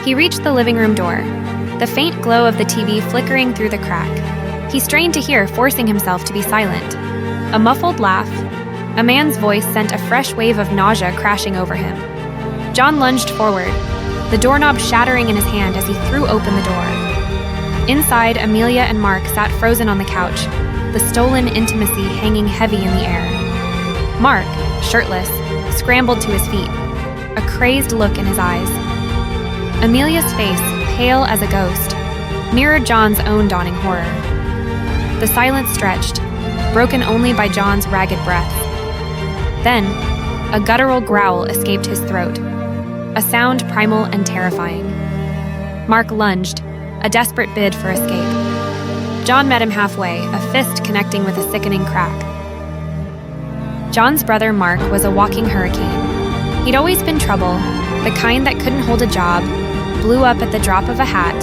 He reached the living room door, the faint glow of the TV flickering through the crack. He strained to hear, forcing himself to be silent. A muffled laugh, a man's voice sent a fresh wave of nausea crashing over him. John lunged forward, the doorknob shattering in his hand as he threw open the door. Inside, Amelia and Mark sat frozen on the couch, the stolen intimacy hanging heavy in the air. Mark, shirtless, scrambled to his feet, a crazed look in his eyes. Amelia's face, pale as a ghost, mirrored John's own dawning horror. The silence stretched, broken only by John's ragged breaths. Then, a guttural growl escaped his throat, a sound primal and terrifying. Mark lunged, a desperate bid for escape. John met him halfway, a fist connecting with a sickening crack. John's brother Mark was a walking hurricane. He'd always been trouble, the kind that couldn't hold a job, blew up at the drop of a hat,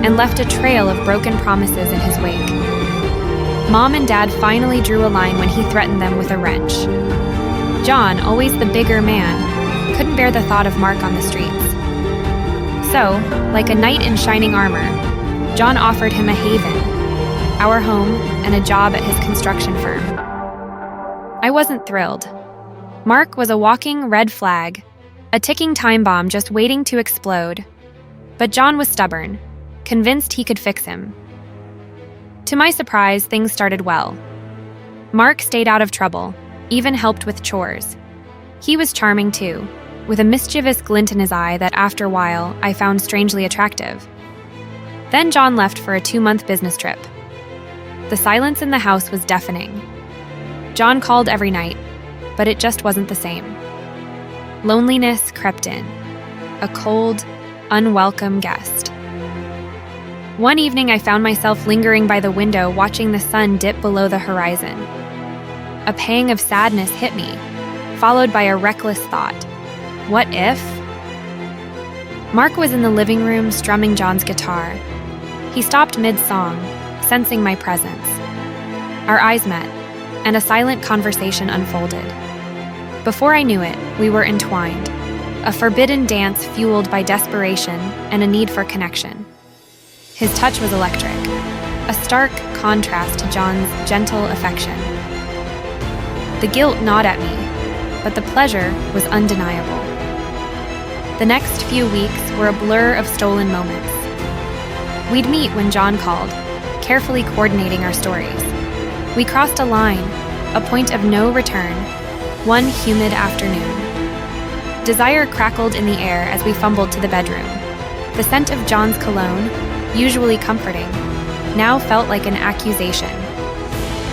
and left a trail of broken promises in his wake. Mom and Dad finally drew a line when he threatened them with a wrench. John, always the bigger man, couldn't bear the thought of Mark on the streets. So, like a knight in shining armor, John offered him a haven, our home, and a job at his construction firm. I wasn't thrilled. Mark was a walking red flag, a ticking time bomb just waiting to explode. But John was stubborn, convinced he could fix him. To my surprise, things started well. Mark stayed out of trouble, even helped with chores. He was charming too, with a mischievous glint in his eye that after a while I found strangely attractive. Then John left for a 2-month business trip. The silence in the house was deafening. John called every night, but it just wasn't the same. Loneliness crept in, a cold, unwelcome guest. One evening I found myself lingering by the window watching the sun dip below the horizon. A pang of sadness hit me, followed by a reckless thought. What if? Mark was in the living room strumming John's guitar. He stopped mid-song, sensing my presence. Our eyes met, and a silent conversation unfolded. Before I knew it, we were entwined, a forbidden dance fueled by desperation and a need for connection. His touch was electric, a stark contrast to John's gentle affection. The guilt gnawed at me, but the pleasure was undeniable. The next few weeks were a blur of stolen moments. We'd meet when John called, carefully coordinating our stories. We crossed a line, a point of no return, one humid afternoon. Desire crackled in the air as we fumbled to the bedroom. The scent of John's cologne, usually comforting, now felt like an accusation.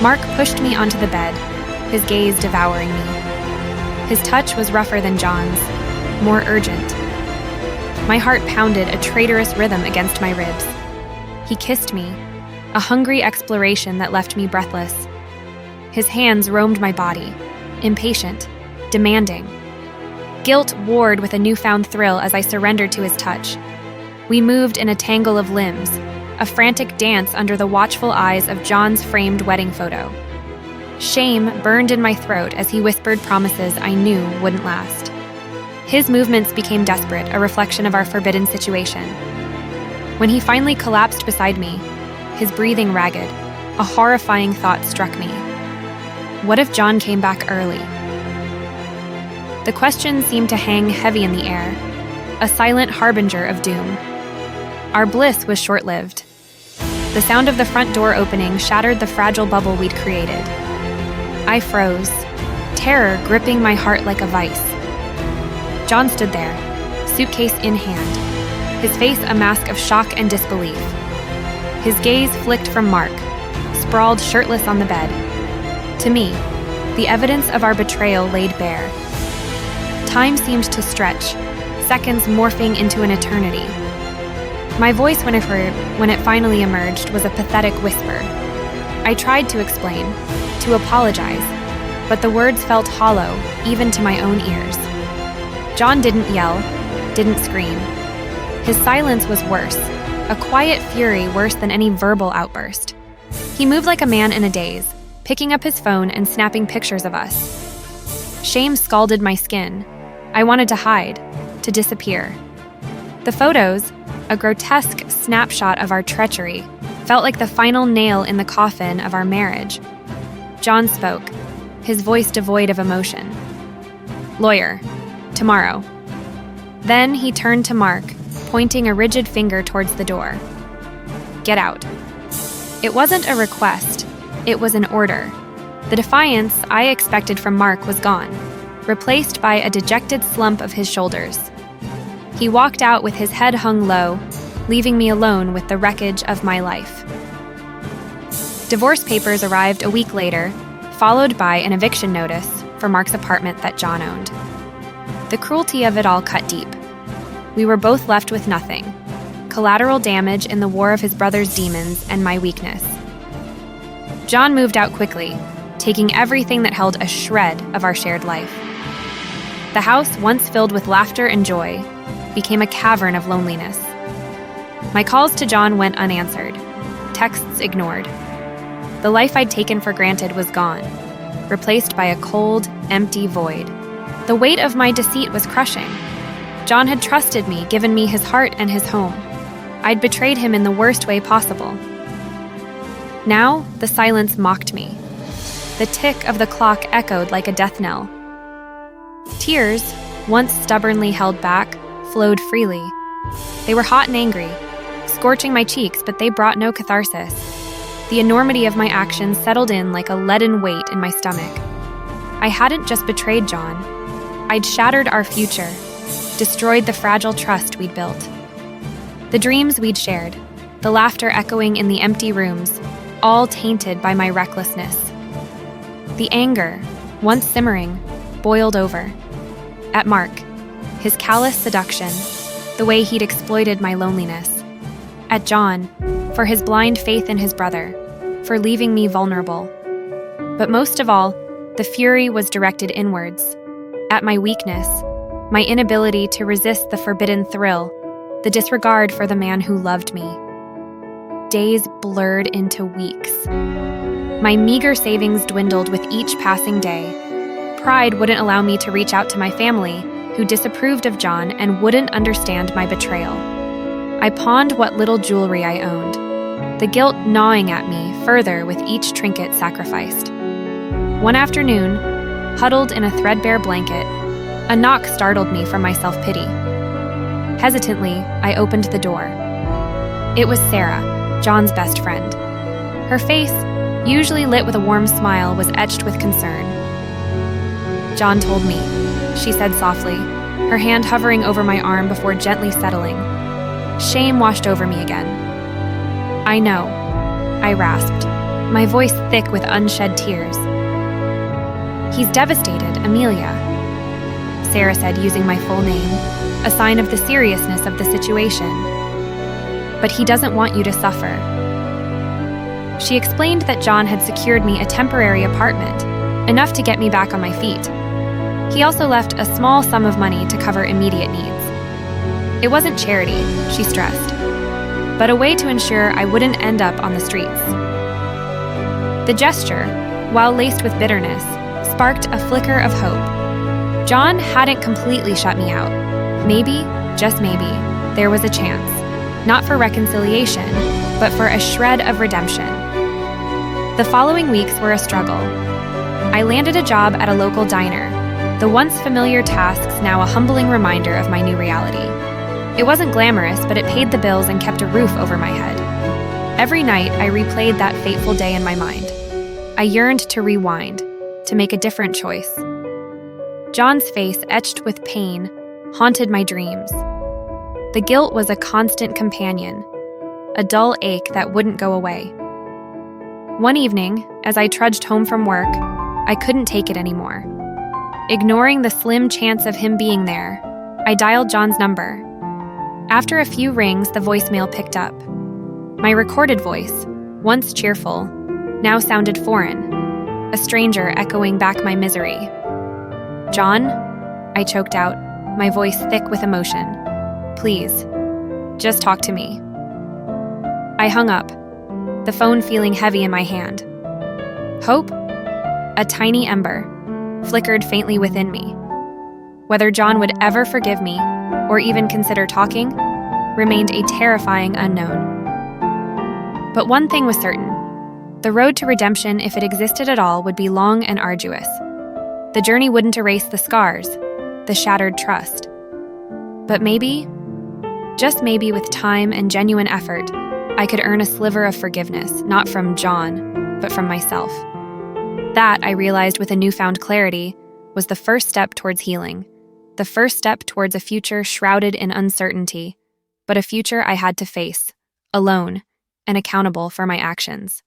Mark pushed me onto the bed, his gaze devouring me. His touch was rougher than John's, more urgent. My heart pounded a traitorous rhythm against my ribs. He kissed me, a hungry exploration that left me breathless. His hands roamed my body, impatient, demanding. Guilt warred with a newfound thrill as I surrendered to his touch. We moved in a tangle of limbs, a frantic dance under the watchful eyes of John's framed wedding photo. Shame burned in my throat as he whispered promises I knew wouldn't last. His movements became desperate, a reflection of our forbidden situation. When he finally collapsed beside me, his breathing ragged, a horrifying thought struck me. What if John came back early? The question seemed to hang heavy in the air, a silent harbinger of doom. Our bliss was short-lived. The sound of the front door opening shattered the fragile bubble we'd created. I froze, terror gripping my heart like a vice. John stood there, suitcase in hand, his face a mask of shock and disbelief. His gaze flicked from Mark, sprawled shirtless on the bed. To me, the evidence of our betrayal laid bare. Time seemed to stretch, seconds morphing into an eternity. My voice when it finally emerged was a pathetic whisper. I tried to explain, to apologize, but the words felt hollow, even to my own ears. John didn't yell, didn't scream. His silence was worse, a quiet fury worse than any verbal outburst. He moved like a man in a daze, picking up his phone and snapping pictures of us. Shame scalded my skin. I wanted to hide, to disappear. The photos, a grotesque snapshot of our treachery, felt like the final nail in the coffin of our marriage. John spoke, his voice devoid of emotion. "Lawyer, tomorrow." Then he turned to Mark, pointing a rigid finger towards the door. "Get out." It wasn't a request, it was an order. The defiance I expected from Mark was gone, replaced by a dejected slump of his shoulders. He walked out with his head hung low, leaving me alone with the wreckage of my life. Divorce papers arrived a week later, followed by an eviction notice for Mark's apartment that John owned. The cruelty of it all cut deep. We were both left with nothing, collateral damage in the war of his brother's demons and my weakness. John moved out quickly, taking everything that held a shred of our shared life. The house, once filled with laughter and joy, became a cavern of loneliness. My calls to John went unanswered, texts ignored. The life I'd taken for granted was gone, replaced by a cold, empty void. The weight of my deceit was crushing. John had trusted me, given me his heart and his home. I'd betrayed him in the worst way possible. Now, the silence mocked me. The tick of the clock echoed like a death knell. Tears, once stubbornly held back, flowed freely. They were hot and angry, scorching my cheeks, but they brought no catharsis. The enormity of my actions settled in like a leaden weight in my stomach. I hadn't just betrayed John. I'd shattered our future, destroyed the fragile trust we'd built. The dreams we'd shared, the laughter echoing in the empty rooms, all tainted by my recklessness. The anger, once simmering, boiled over. At Mark, his callous seduction, the way he'd exploited my loneliness. At John, for his blind faith in his brother, for leaving me vulnerable. But most of all, the fury was directed inwards, at my weakness, my inability to resist the forbidden thrill, the disregard for the man who loved me. Days blurred into weeks. My meager savings dwindled with each passing day. Pride wouldn't allow me to reach out to my family, who disapproved of John and wouldn't understand my betrayal. I pawned what little jewelry I owned, the guilt gnawing at me further with each trinket sacrificed. One afternoon, huddled in a threadbare blanket, a knock startled me from my self-pity. Hesitantly, I opened the door. It was Sarah, John's best friend. Her face, usually lit with a warm smile, was etched with concern. "John told me," she said softly, her hand hovering over my arm before gently settling. Shame washed over me again. "I know," I rasped, my voice thick with unshed tears. "He's devastated, Amelia," Sarah said, using my full name, a sign of the seriousness of the situation. "But he doesn't want you to suffer." She explained that John had secured me a temporary apartment, enough to get me back on my feet. He also left a small sum of money to cover immediate needs. It wasn't charity, she stressed, but a way to ensure I wouldn't end up on the streets. The gesture, while laced with bitterness, sparked a flicker of hope. John hadn't completely shut me out. Maybe, just maybe, there was a chance. Not for reconciliation, but for a shred of redemption. The following weeks were a struggle. I landed a job at a local diner, the once familiar tasks now a humbling reminder of my new reality. It wasn't glamorous, but it paid the bills and kept a roof over my head. Every night, I replayed that fateful day in my mind. I yearned to rewind, to make a different choice. John's face, etched with pain, haunted my dreams. The guilt was a constant companion, a dull ache that wouldn't go away. One evening, as I trudged home from work, I couldn't take it anymore. Ignoring the slim chance of him being there, I dialed John's number. After a few rings, the voicemail picked up. My recorded voice, once cheerful, now sounded foreign, a stranger echoing back my misery. "John?" I choked out, my voice thick with emotion. "Please, just talk to me." I hung up, the phone feeling heavy in my hand. Hope, a tiny ember, flickered faintly within me. Whether John would ever forgive me, or even consider talking, remained a terrifying unknown. But one thing was certain. The road to redemption, if it existed at all, would be long and arduous. The journey wouldn't erase the scars, the shattered trust. But maybe, just maybe with time and genuine effort, I could earn a sliver of forgiveness, not from John, but from myself. That, I realized with a newfound clarity, was the first step towards healing, the first step towards a future shrouded in uncertainty, but a future I had to face, alone, and accountable for my actions.